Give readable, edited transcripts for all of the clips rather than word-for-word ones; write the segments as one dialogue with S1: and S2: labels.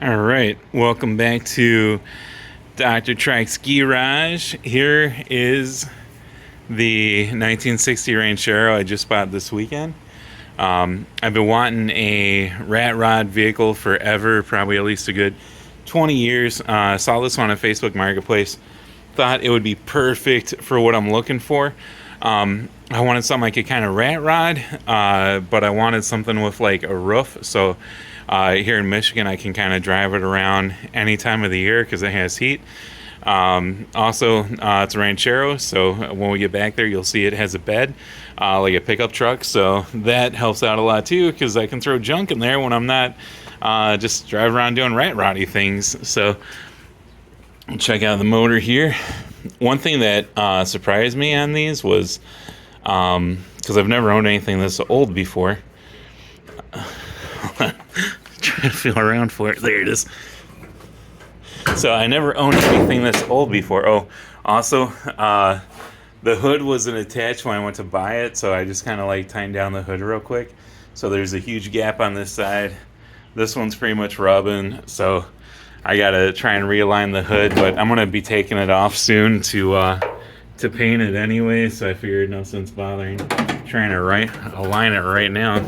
S1: All right, welcome back to Dr. Trike's Gee-Rhage. Here is the 1960 Ranchero I just bought this weekend. I've been wanting a rat rod vehicle forever, probably at least a good 20 years. Saw this one on Facebook Marketplace. Thought it would be perfect for what I'm looking for. I wanted something I could kind of rat rod, but I wanted something with like a roof. So here in Michigan, I can kind of drive it around any time of the year because it has heat. Also, it's a Ranchero, so when we get back there, you'll see it has a bed, like a pickup truck. So that helps out a lot too because I can throw junk in there when I'm not just driving around doing rat roddy things. So check out the motor here. One thing that surprised me on these was because I've never owned anything this old before. Trying to feel around for it. There it is. So I never owned anything this old before. Oh, also, the hood wasn't attached when I went to buy it, so I just kind of like tightened down the hood real quick. So there's a huge gap on this side. This one's pretty much rubbing, so I gotta try and realign the hood. But I'm gonna be taking it off soon to paint it anyway. So I figured no sense bothering trying to align it right now.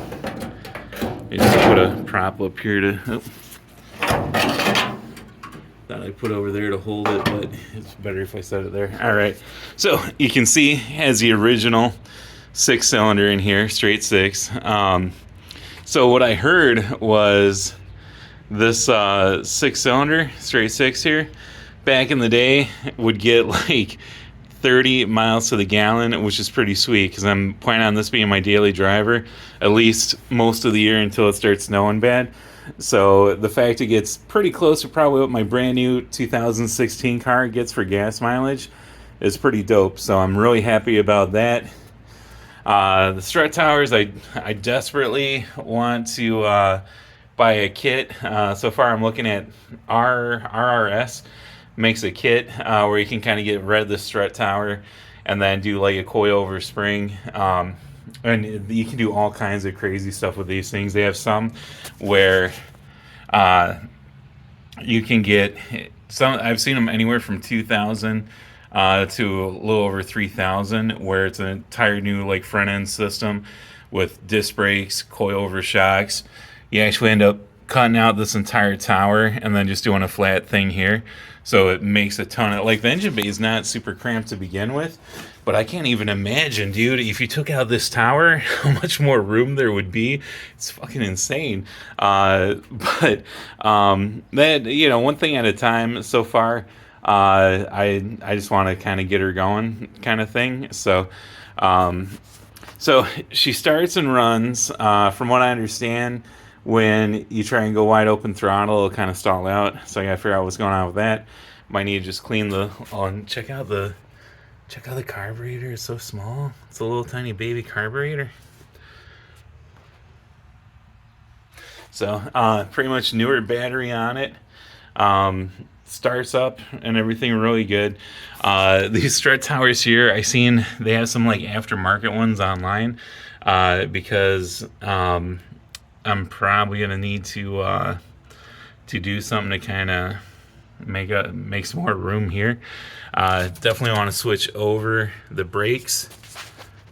S1: I just put a prop up here to. Oh, that I put over there to hold it, but it's better if I set it there. All right, so you can see it has the original 6-cylinder in here, straight six. So what I heard was this 6-cylinder, straight six here, back in the day would get like 30 miles to the gallon, which is pretty sweet because I'm planning on this being my daily driver at least most of the year until it starts snowing bad. So the fact it gets pretty close to probably what my brand new 2016 car gets for gas mileage is pretty dope. So I'm really happy about that. The strut towers, I desperately want to buy a kit. So far I'm looking at RRS makes a kit where you can kind of get rid of the strut tower and then do like a coilover spring. And you can do all kinds of crazy stuff with these things. They have some where you can get some. I've seen them anywhere from 2,000 to a little over 3,000, where it's an entire new like front end system with disc brakes, coilover shocks. You actually end up cutting out this entire tower and then just doing a flat thing here. So it makes a ton of, like, the engine bay is not super cramped to begin with, but I can't even imagine, dude, if you took out this tower, how much more room there would be. It's fucking insane. But that, one thing at a time so far. I just want to kind of get her going, kind of thing. So she starts and runs. From what I understand, when you try and go wide open throttle, it'll kind of stall out. So I gotta figure out what's going on with that. Might need to just clean the. Oh, and check out the carburetor. It's so small. It's a little tiny baby carburetor. So pretty much newer battery on it. Starts up and everything really good. These strut towers here, I seen they have some like aftermarket ones online because I'm probably gonna need to do something to kind of make some more room here. Definitely want to switch over the brakes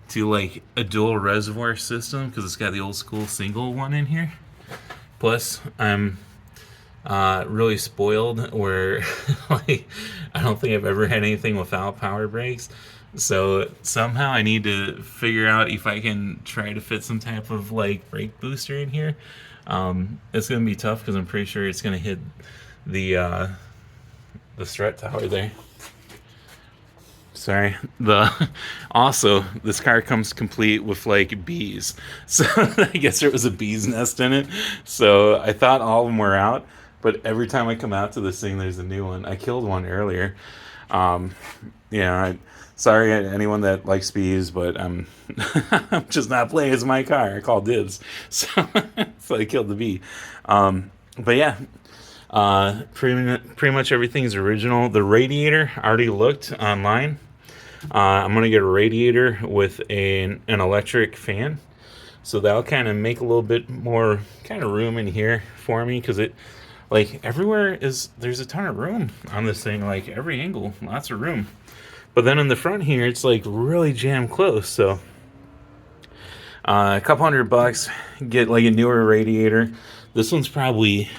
S1: to like a dual reservoir system because it's got the old school single one in here. Plus, I'm really spoiled where like I don't think I've ever had anything without power brakes. So somehow I need to figure out if I can try to fit some type of like brake booster in here. It's gonna be tough because I'm pretty sure it's gonna hit the strut tower there. Sorry. Also this car comes complete with like bees. So I guess there was a bee's nest in it. So I thought all of them were out, but every time I come out to this thing, there's a new one. I killed one earlier. Sorry to anyone that likes bees, but I'm just not playing as my car. I call dibs. So I killed the bee. But yeah, pretty much everything's original. The radiator, I already looked online. I'm going to get a radiator with an electric fan. So that'll kind of make a little bit more kind of room in here for me because it like everywhere there's a ton of room on this thing, like every angle, lots of room. But then in the front here, it's like really jam close. So a couple $100, get like a newer radiator. This one's probably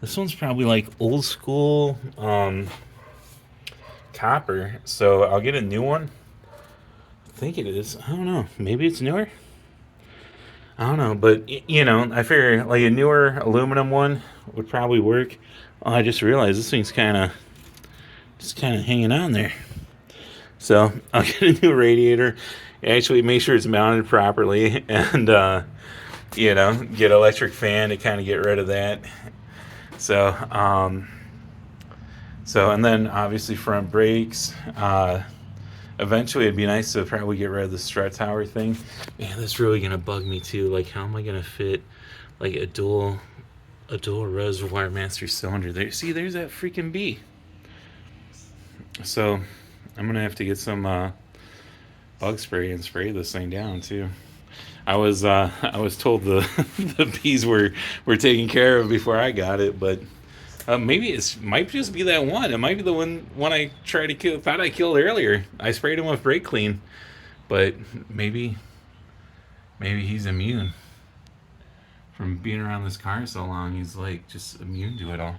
S1: like old school copper. So I'll get a new one. I think it is. I don't know. Maybe it's newer. I don't know, but you know, I figure like a newer aluminum one would probably work. Oh, I just realized this thing's just kind of hanging on there. So I'll get a new radiator. Actually, make sure it's mounted properly, and you know, get an electric fan to kind of get rid of that. So, and then obviously front brakes. Eventually, it'd be nice to probably get rid of the strut tower thing. Man, that's really gonna bug me too. Like, how am I gonna fit like a dual reservoir master cylinder there? See, there's that freaking B. So, I'm gonna have to get some bug spray and spray this thing down too. I was told the the bees were taken care of before I got it, but maybe it might just be that one. It might be the one I tried to kill. Thought I killed earlier. I sprayed him with brake clean, but maybe he's immune from being around this car so long. He's like just immune to it all.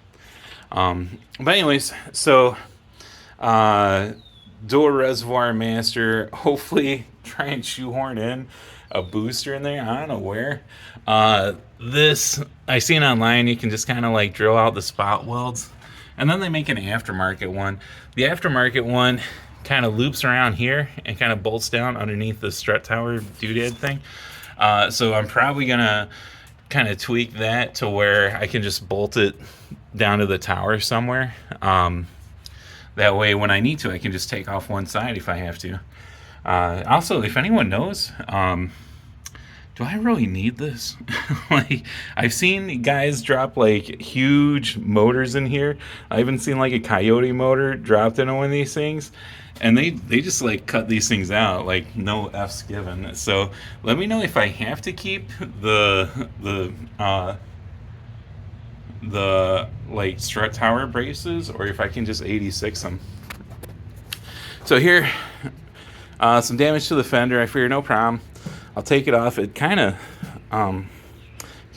S1: But anyways, so dual reservoir master. Hopefully, try and shoehorn in a booster in there. I don't know where. This I seen online. You can just kind of like drill out the spot welds, and then they make an aftermarket one. The aftermarket one kind of loops around here and kind of bolts down underneath the strut tower doodad thing. So I'm probably gonna kind of tweak that to where I can just bolt it down to the tower somewhere. That way, when I need to, I can just take off one side if I have to. Also, if anyone knows, do I really need this? Like, I've seen guys drop like huge motors in here. I even seen like a Coyote motor dropped into one of these things, and they just like cut these things out, like no F's given. So let me know if I have to keep the like strut tower braces, or if I can just 86 them. So here, some damage to the fender. I figure no problem. I'll take it off. It kind of can't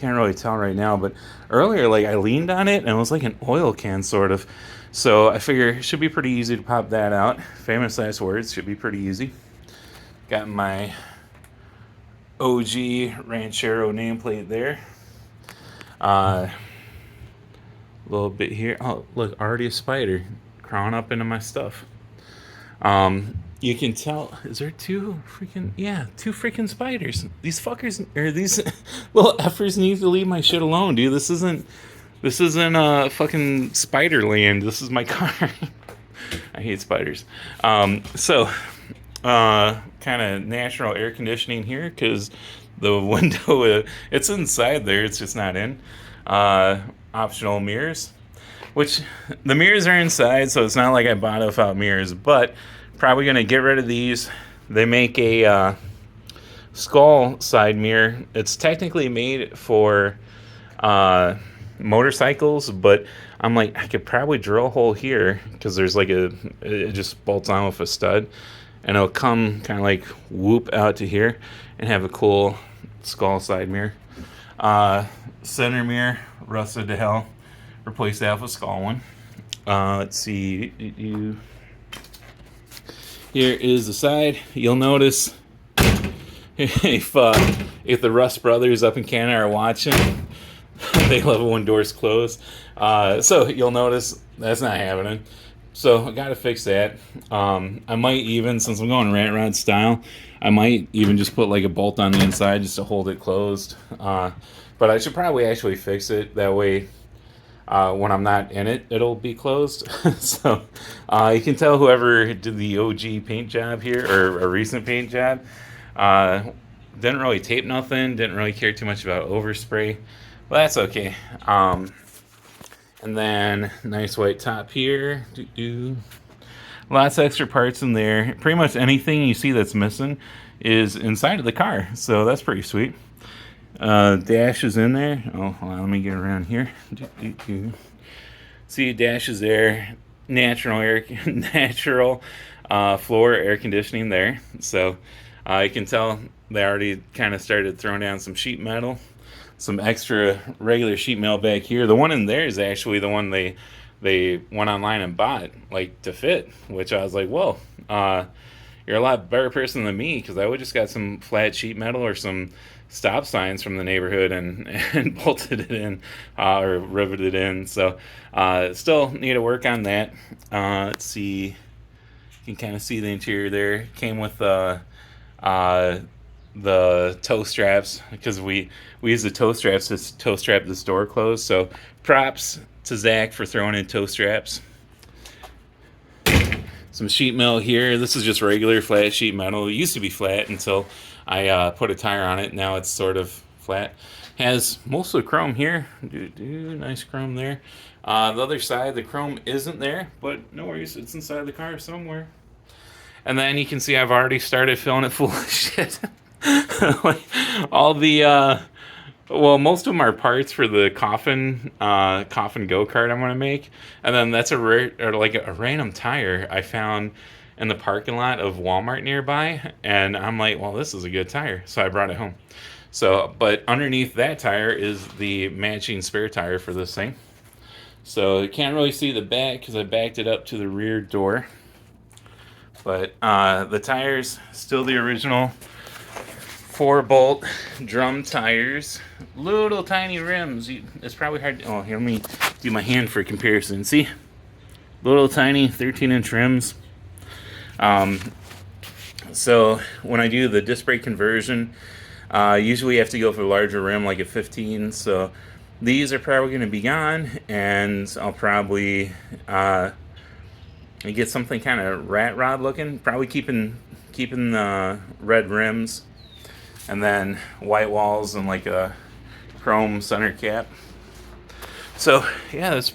S1: really tell right now, but earlier like I leaned on it and it was like an oil can sort of. So I figure it should be pretty easy to pop that out. Famous last words, should be pretty easy. Got my OG Ranchero nameplate there. A little bit here. Oh, look, already a spider crawling up into my stuff. You can tell, is there two freaking spiders. These fuckers, or these little effers need to leave my shit alone, dude. This isn't fucking spider land. This is my car. I hate spiders. So kind of natural air conditioning here, because the window, it's inside there, it's just not in. Optional mirrors, which the mirrors are inside, so it's not like I bought it without mirrors, but probably going to get rid of these. They make a skull side mirror. It's technically made for motorcycles, but I'm like, I could probably drill a hole here, because there's like it just bolts on with a stud, and it'll come kind of like whoop out to here and have a cool skull side mirror. Center mirror, rusted to hell. Replace that with a skull one. Let's see. Here is the side. You'll notice if the Rust brothers up in Canada are watching, they love it when doors close. So you'll notice that's not happening. So I got to fix that. I might even, since I'm going rat rod style, I might even just put like a bolt on the inside just to hold it closed. But I should probably actually fix it. That way, when I'm not in it, it'll be closed. So you can tell whoever did the OG paint job here, or a recent paint job, didn't really tape nothing, didn't really care too much about overspray. Well, that's okay. And then nice white top here. Lots of extra parts in there. Pretty much anything you see that's missing is inside of the car, so that's pretty sweet. Dash is in there. Oh, hold on, let me get around here. See, dash is there. Natural air, natural floor air conditioning there. So you can tell they already kind of started throwing down some sheet metal, some extra regular sheet metal back here. The one in there is actually the one they went online and bought, like, to fit, which I was like, whoa, you're a lot better person than me, because I would just got some flat sheet metal or some stop signs from the neighborhood and bolted it in, or riveted in. So still need to work on that. Let's see, you can kind of see the interior there. Came with the toe straps, because we use the toe straps to toe strap this door closed. So props to Zach for throwing in toe straps. Some sheet metal here. This is just regular flat sheet metal. It used to be flat until I put a tire on it. Now it's sort of flat. Has most of the chrome here. Nice chrome there. The other side, the chrome isn't there, but no worries, it's inside the car somewhere. And then you can see I've already started filling it full of shit. Like, all the well, most of them are parts for the coffin go-kart I'm gonna make, and then that's like a random tire I found in the parking lot of Walmart nearby, and I'm like, well, this is a good tire, so I brought it home. So, but underneath that tire is the matching spare tire for this thing. So you can't really see the back because I backed it up to the rear door, but the tires still the original 4-bolt drum tires, little tiny rims. It's probably hard. Oh, here, let me do my hand for comparison. See, little tiny 13-inch rims. So when I do the disc brake conversion, usually you have to go for a larger rim, like a 15. So these are probably going to be gone, and I'll probably get something kind of rat rod looking. Probably keeping the red rims, and then white walls and like a chrome center cap. So yeah, that's